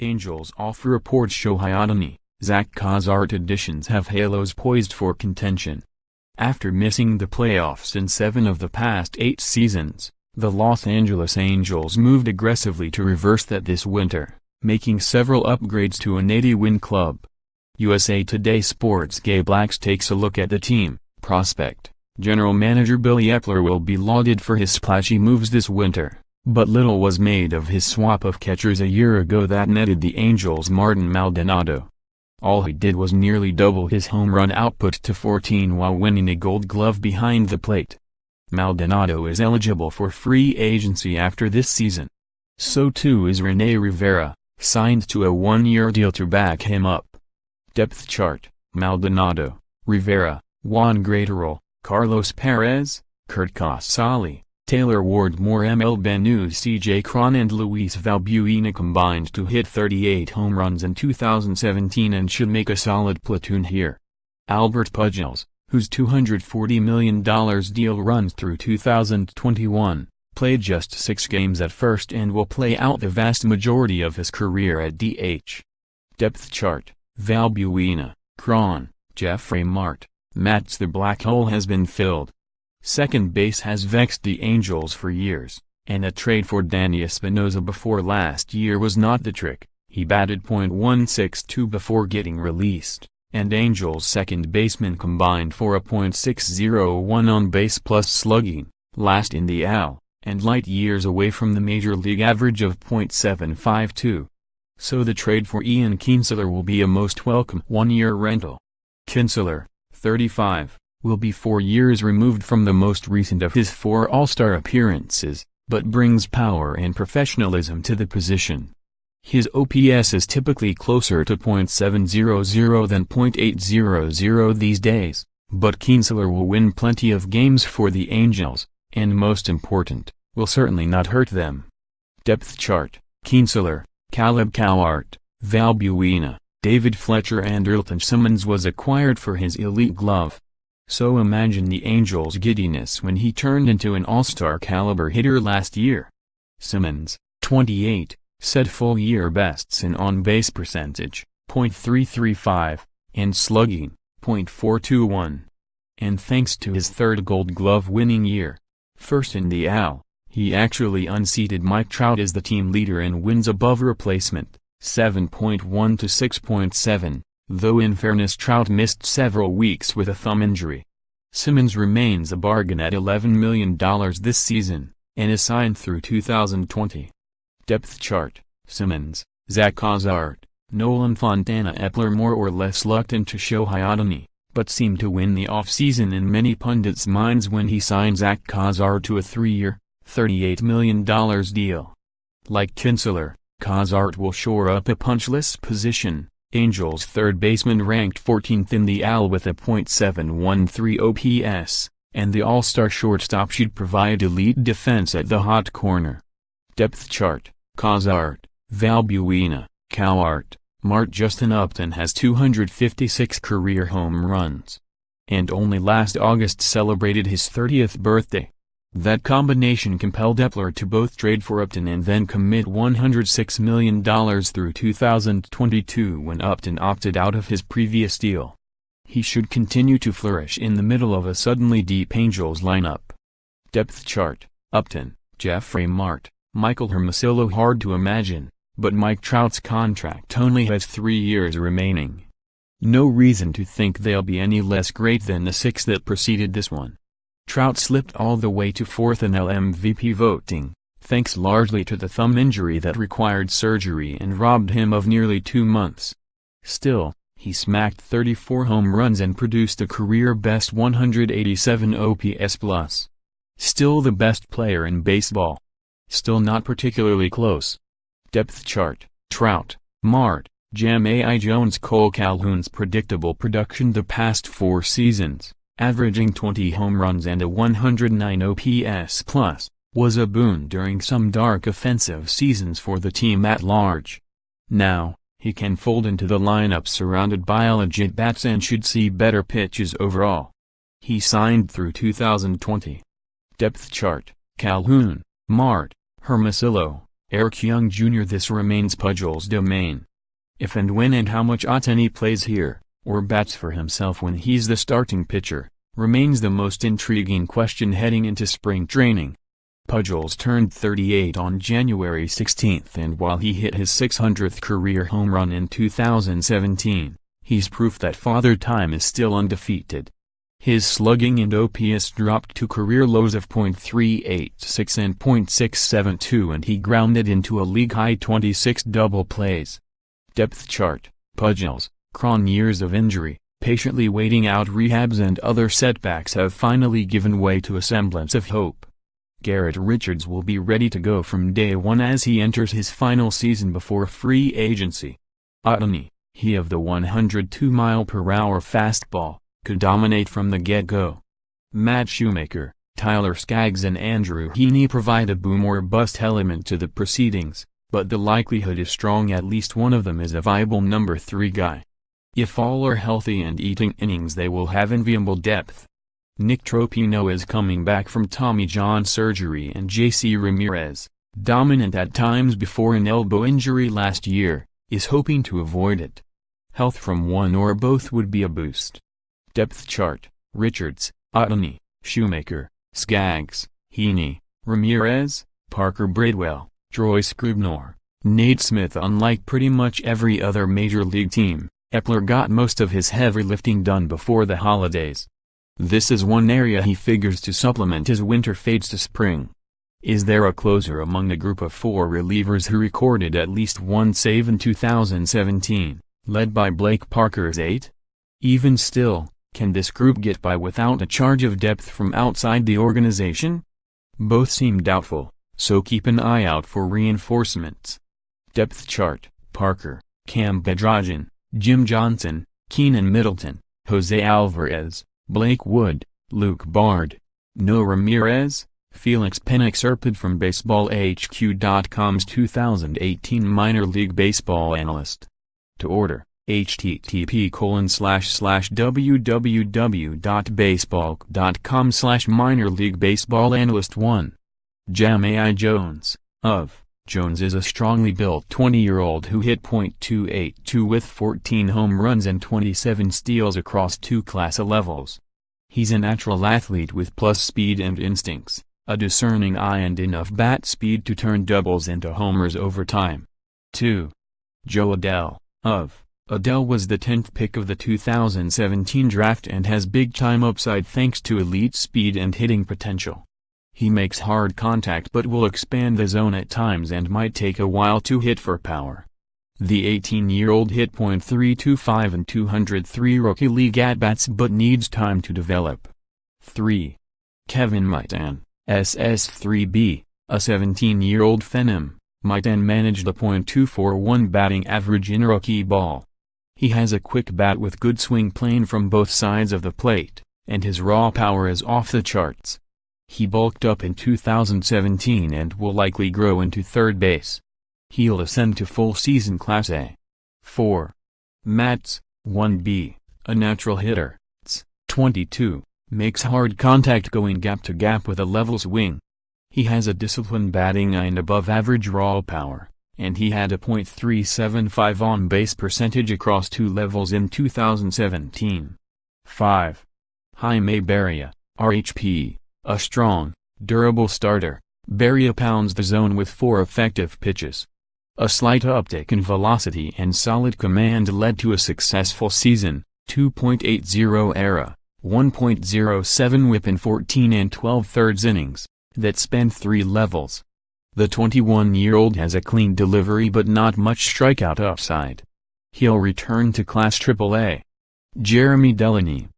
Angels offer reports Shohei Ohtani, Zack Cozart additions have Halos poised for contention. After missing the playoffs in 7 of the past 8 seasons, the Los Angeles Angels moved aggressively to reverse that this winter, making several upgrades to an 80-win club. USA Today Sports Gabe Lacques takes a look at the team. Prospect, General Manager Billy Eppler will be lauded for his splashy moves this winter, but little was made of his swap of catchers a year ago that netted the Angels Martin Maldonado. All he did was nearly double his home run output to 14 while winning a Gold Glove behind the plate. Maldonado is eligible for free agency after this season. So too is Rene Rivera, signed to a 1-year deal to back him up. Depth chart: Maldonado, Rivera, Juan Graterol, Carlos Perez, Curt Casali, Taylor Ward, Moore, ML Benu, CJ Cron and Luis Valbuena combined to hit 38 home runs in 2017 and should make a solid platoon here. Albert Pujols, whose $240 million deal runs through 2021, played just 6 games at first and will play out the vast majority of his career at DH. Depth chart: Valbuena, Cron, Jeffrey Mart, Matz. The black hole has been filled. Second base has vexed the Angels for years, and a trade for Danny Espinosa before last year was not the trick. He batted .162 before getting released, and Angels second baseman combined for a .601 on base plus slugging, last in the AL, and light years away from the major league average of .752. So the trade for Ian Kinsler will be a most welcome 1-year rental. Kinsler, 35, will be 4 years removed from the most recent of his 4 All-Star appearances, but brings power and professionalism to the position. His OPS is typically closer to .700 than .800 these days, but Kinsler will win plenty of games for the Angels, and most important, will certainly not hurt them. Depth chart: Kinsler, Caleb Cowart, Valbuena, David Fletcher and Erlton Simmons was acquired for his elite glove. So imagine the Angels' giddiness when he turned into an all-star caliber hitter last year. Simmons, 28, set full-year bests in on-base percentage, .335, and slugging, .421. And thanks to his 3rd Gold Glove winning year, first in the AL, he actually unseated Mike Trout as the team leader in wins above replacement, 7.1 to 6.7. Though in fairness Trout missed several weeks with a thumb injury. Simmons remains a bargain at $11 million this season, and is signed through 2020. Depth chart: Simmons, Zack Cozart, Nolan Fontana. Eppler more or less lucked into Shohei Ohtani, but seemed to win the offseason in many pundits' minds when he signed Zack Cozart to a 3-year, $38 million deal. Like Kinsler, Cozart will shore up a punchless position. Angels third baseman ranked 14th in the AL with a .713 OPS, and the all-star shortstop should provide elite defense at the hot corner. Depth chart: Cozart, Valbuena, Cowart, Mart. Justin Upton has 256 career home runs, and only last August celebrated his 30th birthday. That combination compelled Eppler to both trade for Upton and then commit $106 million through 2022 when Upton opted out of his previous deal. He should continue to flourish in the middle of a suddenly deep Angels lineup. Depth chart: Upton, Jeffrey Mart, Michael Hermosillo. Hard to imagine, but Mike Trout's contract only has 3 years remaining. No reason to think they'll be any less great than the 6 that preceded this one. Trout slipped all the way to 4th in AL MVP voting, thanks largely to the thumb injury that required surgery and robbed him of nearly 2 months. Still, he smacked 34 home runs and produced a career-best 187 OPS+. Still the best player in baseball. Still not particularly close. Depth chart: Trout, Mart, Jahmai Jones. Cole Calhoun's predictable production the past 4 seasons, averaging 20 home runs and a 109 OPS+, was a boon during some dark offensive seasons for the team at large. Now, he can fold into the lineup surrounded by legit bats and should see better pitches overall. He signed through 2020. Depth chart: Calhoun, Mart, Hermosillo, Eric Young Jr. This remains Pudgel's domain. If and when and how much Ohtani plays here, or bats for himself when he's the starting pitcher, remains the most intriguing question heading into spring training. Pudgel's turned 38 on January 16, and while he hit his 600th career home run in 2017, he's proof that Father Time is still undefeated. His slugging and OPS dropped to career lows of .386 and .672, and he grounded into a league-high 26 double plays. Depth chart: Pudgel's chronic years of injury, patiently waiting out rehabs and other setbacks have finally given way to a semblance of hope. Garrett Richards will be ready to go from day one as he enters his final season before free agency. Ohtani, he of the 102-mile-per-hour fastball, could dominate from the get-go. Matt Shoemaker, Tyler Skaggs and Andrew Heaney provide a boom or bust element to the proceedings, but the likelihood is strong at least one of them is a viable number 3 guy. If all are healthy and eating innings, they will have enviable depth. Nick Tropino is coming back from Tommy John surgery, and J.C. Ramirez, dominant at times before an elbow injury last year, is hoping to avoid it. Health from one or both would be a boost. Depth chart: Richards, Ohtani, Shoemaker, Skaggs, Heaney, Ramirez, Parker Bridwell, Troy Scribner, Nate Smith. Unlike pretty much every other major league team, Eppler got most of his heavy lifting done before the holidays. This is one area he figures to supplement as winter fades to spring. Is there a closer among the group of 4 relievers who recorded at least one save in 2017, led by Blake Parker's 8? Even still, can this group get by without a charge of depth from outside the organization? Both seem doubtful, so keep an eye out for reinforcements. Depth chart: Parker, Cam Bedrosian, Jim Johnson, Keenan Middleton, Jose Alvarez, Blake Wood, Luke Bard, Noah Ramirez, Felix Penix from BaseballHQ.com's 2018 minor league baseball analyst. To order, http://www.baseball.com/minor league baseball analyst 1. Jamai Jones, of Jones is a strongly built 20-year-old who hit .282 with 14 home runs and 27 steals across 2 class levels. He's a natural athlete with plus speed and instincts, a discerning eye and enough bat speed to turn doubles into homers over time. 2. Joe Adell, of Adell was the 10th pick of the 2017 draft and has big-time upside thanks to elite speed and hitting potential. He makes hard contact but will expand the zone at times and might take a while to hit for power. The 18-year-old hit .325 in 203 rookie league at-bats but needs time to develop. 3. Kevin Maitan, SS3B, a 17-year-old phenom. Maitan managed a .241 batting average in rookie ball. He has a quick bat with good swing playing from both sides of the plate, and his raw power is off the charts. He bulked up in 2017 and will likely grow into third base. He'll ascend to full-season Class A. 4. Matz, 1B, a natural hitter, 22, makes hard contact going gap-to-gap with a level swing. He has a disciplined batting eye and above-average raw power, and he had a .375 on-base percentage across 2 levels in 2017. 5. Jaime Barria, RHP, a strong, durable starter. Barria pounds the zone with 4 effective pitches. A slight uptick in velocity and solid command led to a successful season, 2.80 ERA, 1.07 WHIP in 14 and 2/3 innings, that spanned 3 levels. The 21-year-old has a clean delivery but not much strikeout upside. He'll return to Class AAA. Jeremy Delaney,